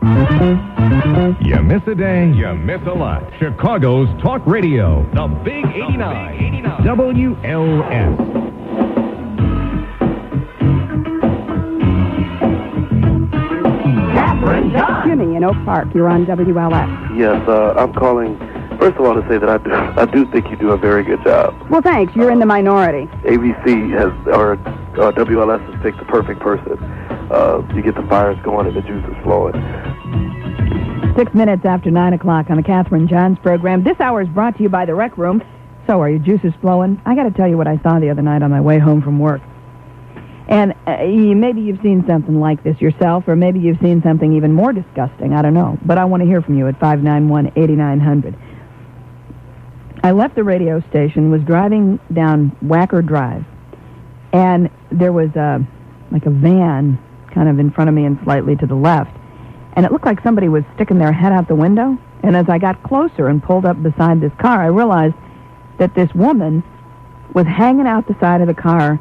You miss a day, you miss a lot. Chicago's Talk Radio, the Big 89, WLS. Catherine John. Jimmy in Oak Park, you're on WLS. Yes, I'm calling, first of all, to say that I do think you do a very good job. Well, thanks. You're in the minority. ABC or WLS has picked the perfect person. You get the fires going and the juices flowing. 6 minutes after 9 o'clock on the Catherine Johns program. This hour is brought to you by the Rec Room. So, are your juices flowing? I got to tell you what I saw the other night on my way home from work. And maybe you've seen something like this yourself, or maybe you've seen something even more disgusting. I don't know. But I want to hear from you at 591-8900. I left the radio station, was driving down Wacker Drive, and there was like a van kind of in front of me and slightly to the left. And it looked like somebody was sticking their head out the window. And as I got closer and pulled up beside this car, I realized that this woman was hanging out the side of the car,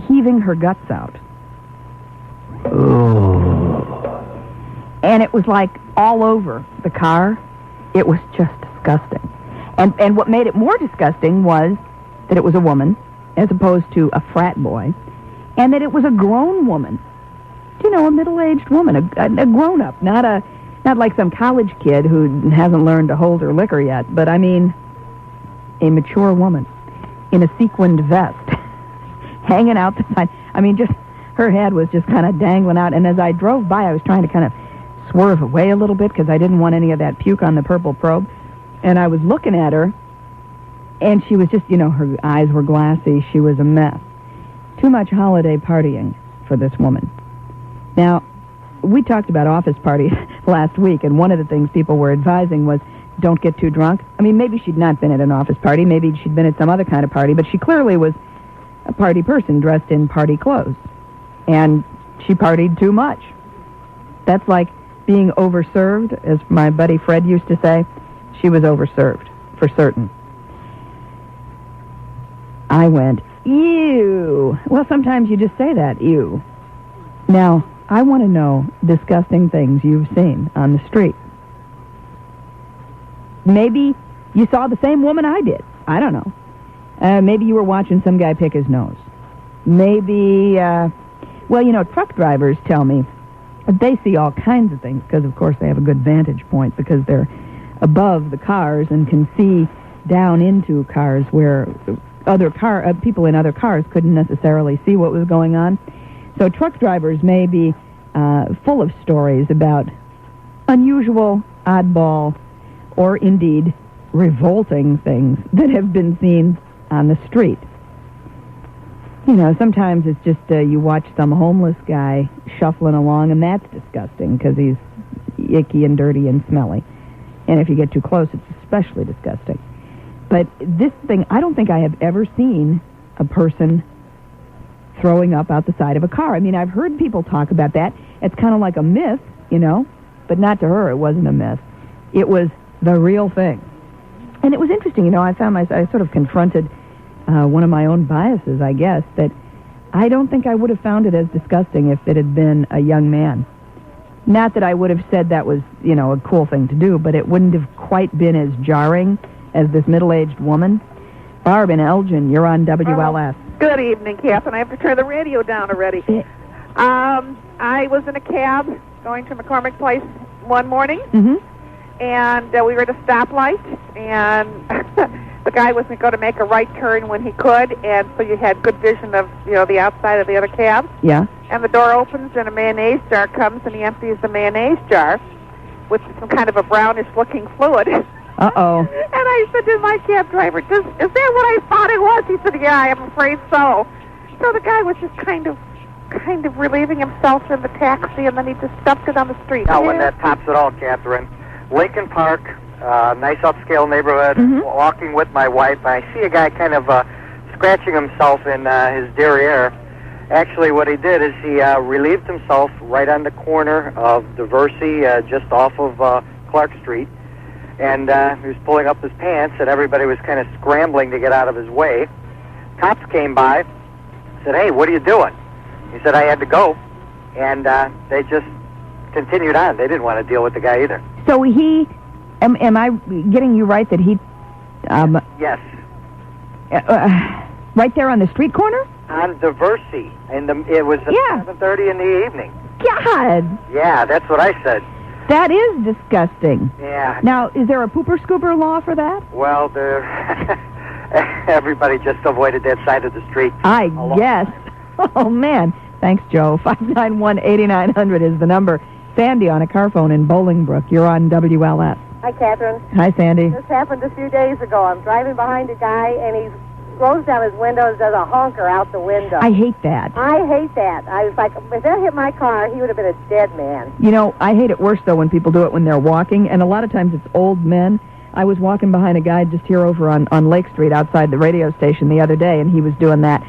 heaving her guts out. Oh. And it was like all over the car. It was just disgusting. And what made it more disgusting was that it was a woman as opposed to a frat boy, and that it was a grown woman. You know, a middle-aged woman, a grown-up, not like some college kid who hasn't learned to hold her liquor yet, but I mean a mature woman in a sequined vest, hanging out the side. I mean, just her head was just kind of dangling out, and as I drove by, I was trying to kind of swerve away a little bit because I didn't want any of that puke on the purple probe, and I was looking at her, and she was just, you know, her eyes were glassy. She was a mess. Too much holiday partying for this woman. Now, we talked about office parties last week, and one of the things people were advising was don't get too drunk. I mean, maybe she'd not been at an office party. Maybe she'd been at some other kind of party, but she clearly was a party person dressed in party clothes. And she partied too much. That's like being overserved, as my buddy Fred used to say. She was overserved, for certain. I went, ew. Well, sometimes you just say that, ew. Now, I want to know disgusting things you've seen on the street. Maybe you saw the same woman I did. I don't know. Maybe you were watching some guy pick his nose. Maybe, well, you know, truck drivers tell me that they see all kinds of things because, of course, they have a good vantage point because they're above the cars and can see down into cars where people in other cars couldn't necessarily see what was going on. So truck drivers may be full of stories about unusual, oddball, or indeed revolting things that have been seen on the street. You know, sometimes it's just you watch some homeless guy shuffling along, and that's disgusting because he's icky and dirty and smelly. And if you get too close, it's especially disgusting. But this thing, I don't think I have ever seen a person throwing up out the side of a car. I mean, I've heard people talk about that. It's kind of like a myth, you know, but not to her. It wasn't a myth. It was the real thing. And it was interesting, you know, I sort of confronted one of my own biases, I guess, that I don't think I would have found it as disgusting if it had been a young man. Not that I would have said that was, you know, a cool thing to do, but it wouldn't have quite been as jarring as this middle-aged woman. Barb in Elgin, you're on WLS. Good evening, Catherine. I have to turn the radio down already. I was in a cab going to McCormick Place one morning, and we were at a stoplight, and the guy was going to make a right turn when he could, and so you had good vision of, you know, the outside of the other cab. Yeah. And the door opens, and a mayonnaise jar comes, and he empties the mayonnaise jar with some kind of a brownish-looking fluid. Uh-oh. And I said to my cab driver, is that what I thought it was? He said, yeah, I'm afraid so. So the guy was just kind of relieving himself in the taxi, and then he just dumped it on the street. Now, when that tops it all, Catherine, Lincoln Park, nice upscale neighborhood, walking with my wife, I see a guy kind of scratching himself in his derriere. Actually, what he did is he relieved himself right on the corner of Diversey, just off of Clark Street. And he was pulling up his pants, and everybody was kind of scrambling to get out of his way. Cops came by, said, hey, what are you doing? He said, I had to go. And they just continued on. They didn't want to deal with the guy either. So he, am I getting you right that he, Yes. right there on the street corner? On Diversey. It was at 7:30 in the evening. God! Yeah, that's what I said. That is disgusting. Yeah. Now, is there a pooper scooper law for that? Well, everybody just avoided that side of the street. I guess. Oh, man. Thanks, Joe. 591-8900 is the number. Sandy on a car phone in Bolingbrook. You're on WLS. Hi, Catherine. Hi, Sandy. This happened a few days ago. I'm driving behind a guy, and he rolls down his window and does a honker out the window. I hate that. I hate that. I was like, if that hit my car, he would have been a dead man. You know, I hate it worse, though, when people do it when they're walking, and a lot of times it's old men. I was walking behind a guy just here over on Lake Street outside the radio station the other day, and he was doing that,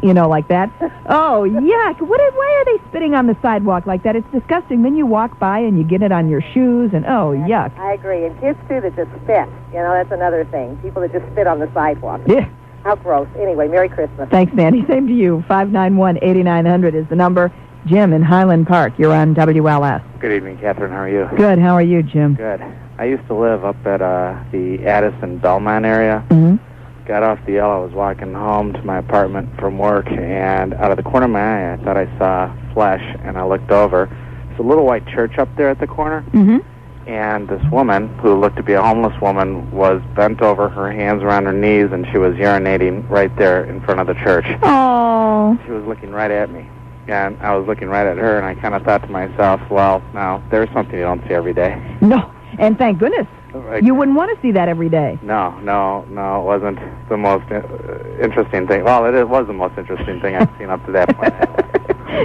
you know, like that. Oh, yuck. Why are they spitting on the sidewalk like that? It's disgusting. Then you walk by and you get it on your shoes, and oh, yuck. I agree. And kids, too, that just spit. You know, that's another thing. People that just spit on the sidewalk. Yeah. How gross. Anyway, Merry Christmas. Thanks, Sandy. Same to you. 591-8900 is the number. Jim in Highland Park. You're on WLS. Good evening, Catherine. How are you? Good. How are you, Jim? Good. I used to live up at the Addison Belmont area. Mm-hmm. Got off the L. I was walking home to my apartment from work, and out of the corner of my eye, I thought I saw flesh, and I looked over. There's a little white church up there at the corner, and this woman, who looked to be a homeless woman, was bent over, her hands around her knees, and she was urinating right there in front of the church. Oh. She was looking right at me, and I was looking right at her, and I kind of thought to myself, well, now, there's something you don't see every day. No, and thank goodness. You wouldn't want to see that every day. No, it wasn't the most interesting thing. Well, it was the most interesting thing I've seen up to that point.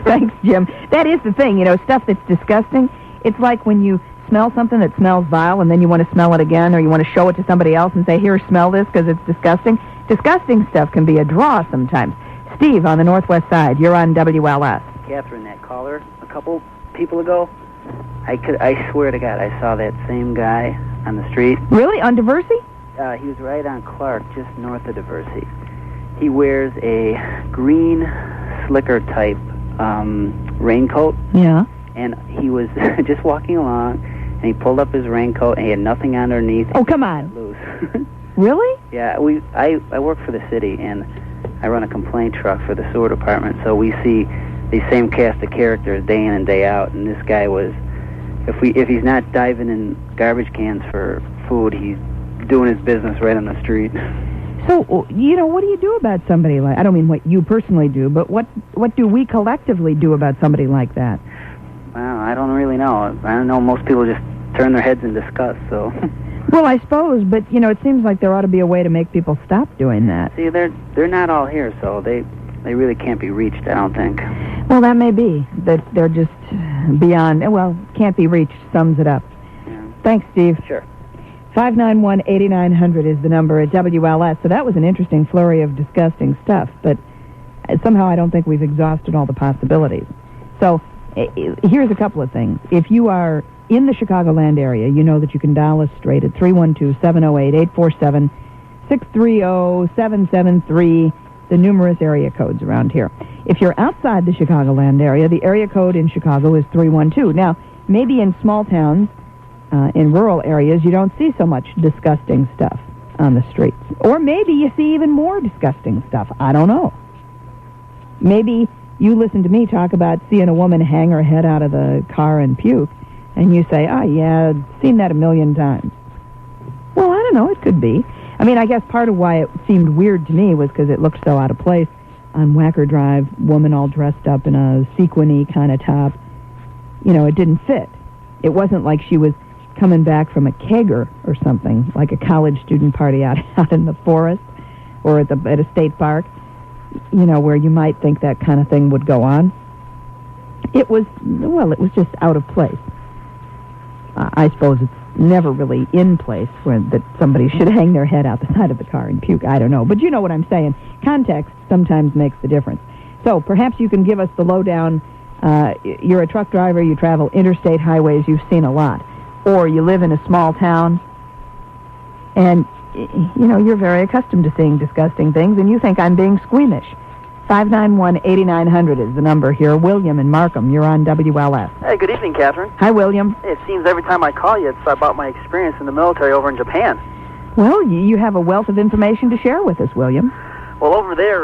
Thanks, Jim. That is the thing, you know, stuff that's disgusting. It's like when you smell something that smells vile and then you want to smell it again, or you want to show it to somebody else and say, here, smell this because it's disgusting. Disgusting stuff can be a draw sometimes. Steve on the Northwest Side, you're on WLS. Catherine, that caller a couple people ago, I swear to God, I saw that same guy on the street. Really? On Diversey? He was right on Clark, just north of Diversey. He wears a green slicker type raincoat. Yeah. And he was just walking along, and he pulled up his raincoat, and he had nothing underneath. Oh, come on. Loose. Really? Yeah, I work for the city, and I run a complaint truck for the sewer department, so we see the same cast of characters day in and day out, and this guy was, if he's not diving in garbage cans for food, he's doing his business right on the street. So, you know, what do you do about somebody like, I don't mean what you personally do, but what do we collectively do about somebody like that? Well, I don't really know. I don't know, most people just turn their heads in disgust, so... Well, I suppose, but, you know, it seems like there ought to be a way to make people stop doing that. See, they're not all here, so they really can't be reached, I don't think. Well, that may be, that they're just beyond, well, can't be reached sums it up. Yeah. Thanks, Steve. Sure. 591-8900 is the number at WLS. So that was an interesting flurry of disgusting stuff, but somehow I don't think we've exhausted all the possibilities. So here's a couple of things. If you are in the Chicagoland area, you know that you can dial us straight at 312-708-847, 630-773, the numerous area codes around here. If you're outside the Chicagoland area, the area code in Chicago is 312. Now, maybe in small towns, in rural areas, you don't see so much disgusting stuff on the streets. Or maybe you see even more disgusting stuff. I don't know. Maybe you listen to me talk about seeing a woman hang her head out of the car and puke, and you say, oh, yeah, I've seen that a million times. Well, I don't know. It could be. I mean, I guess part of why it seemed weird to me was because it looked so out of place on Wacker Drive, woman all dressed up in a sequiny kind of top. You know, it didn't fit. It wasn't like she was coming back from a kegger or something, like a college student party out in the forest or at a state park, you know, where you might think that kind of thing would go on. It was just out of place. I suppose it's never really in place that somebody should hang their head out the side of the car and puke. I don't know. But you know what I'm saying. Context sometimes makes the difference. So perhaps you can give us the lowdown. You're a truck driver. You travel interstate highways. You've seen a lot. Or you live in a small town, and, you know, you're very accustomed to seeing disgusting things, and you think I'm being squeamish. 591-8900 is the number here. William in Markham, you're on WLS. Hey, good evening, Catherine. Hi, William. Hey, it seems every time I call you, it's about my experience in the military over in Japan. Well, you have a wealth of information to share with us, William. Well, over there,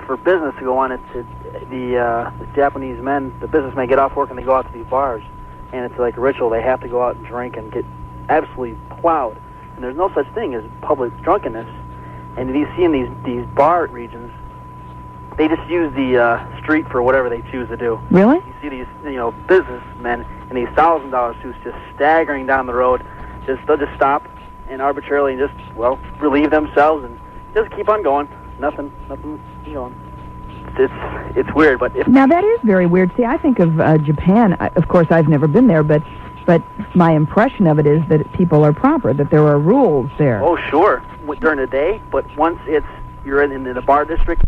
for business to go on, the Japanese men, the businessmen get off work and they go out to these bars, and it's like a ritual. They have to go out and drink and get absolutely plowed, and there's no such thing as public drunkenness. And you see in these bar regions, they just use the street for whatever they choose to do. Really? You see these businessmen in these $1,000 suits just staggering down the road. They'll just stop and arbitrarily just relieve themselves and just keep on going. Nothing, It's weird, but now that is very weird. See, I think of Japan. Of course, I've never been there, but my impression of it is that people are proper, that there are rules there. Oh, sure, during the day, but once you're in the bar district,